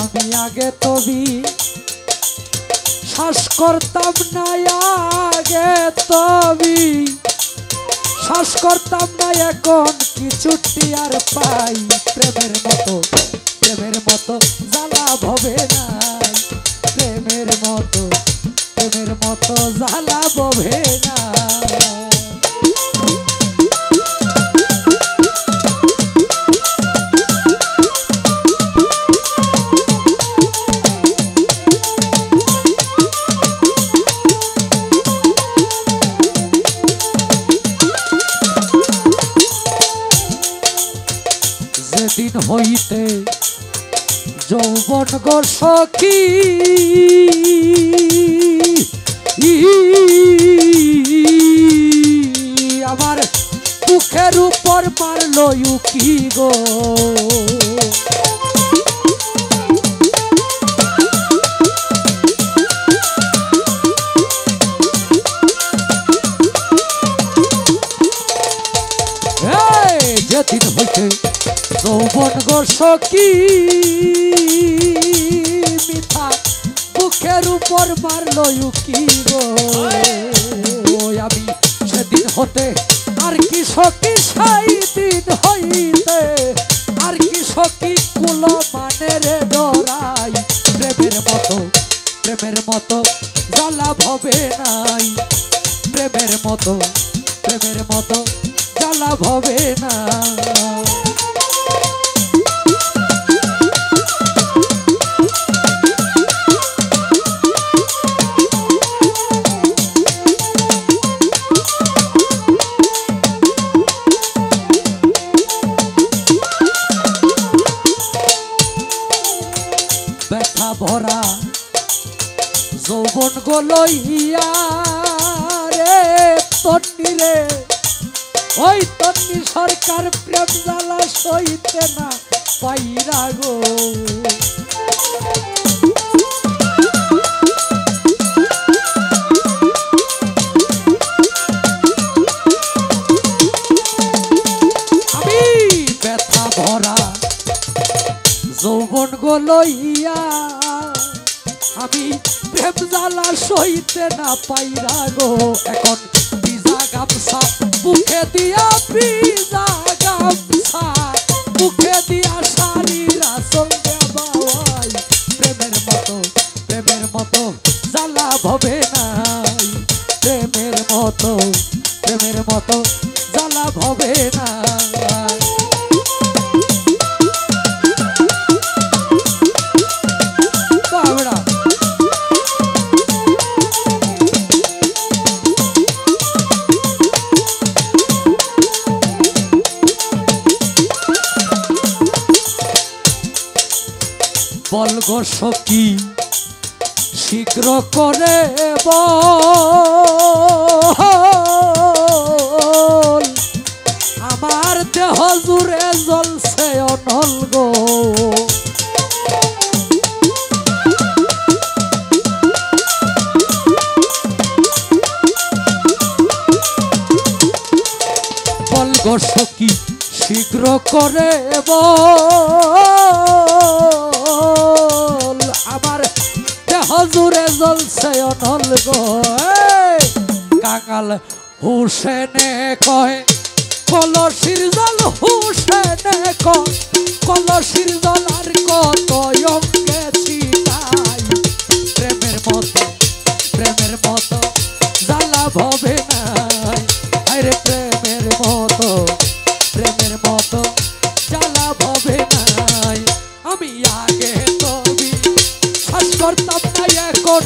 আমি আগে তবি শ্বাস করতাম না, আগে তবি শ্বাস করতাম না, এখন কিছুটি আর পাই। প্রেমের মতো জ্বালা ভবে নাই, প্রেমের মতো জ্বালা ভবে না। যেদিন হইতে যৌবন গো সখী আমার মুখের উপর মারলো উকি গো, যেদিন হইতে যৌবন গো সখী মিঠা মুখের উপর মারলো উকি গো, আমি সেদিন হতে আর কি সখী, সেই দিন হইতে আর কি সখী কুল মানে রে ডরাই। প্রেমের মতো জ্বালা ভবে নাই, প্রেমের মতো জ্বালা ভবে না। ব্যথা ভরা যৌবন গো লইয়া রে তন্নি রে, ওই তন্নি সরকার প্রেম জ্বালা সইতে না পাইরা গো, আমি ব্যথা ভরা যৌবন গো লইয়া আমি প্রেম জ্বালা সইতে না পাইরা গো, এখন ভিজা গামছা মুখে দিয়া, ভিজা গামছা মুখে দিয়া শাড়িরা সঙ্গে বাওয়াই। প্রেমের মতো জ্বালা ভবে নাই, প্রেমের মতো জ্বালা ভবে না। বল গো সখী শীঘ্র করে বল, আমার দেহ জুড়ে জ্বলছে অনল গো, বল গো সখী শীঘ্র করে বল, আমার দেহ জুড়ে জ্বলছে অনল গো। কাঙাল হুসেনে কয় কলসির জল, হুসেনে কয় কলসির জল আর কত অঙ্গে ছিটাই। প্রেমের মতো জ্বালা ভবে নাই, আরে প্রেমের মতো জ্বালা ভবে নাই। আমি আগে তবি শ্বাস করতাম না, এখন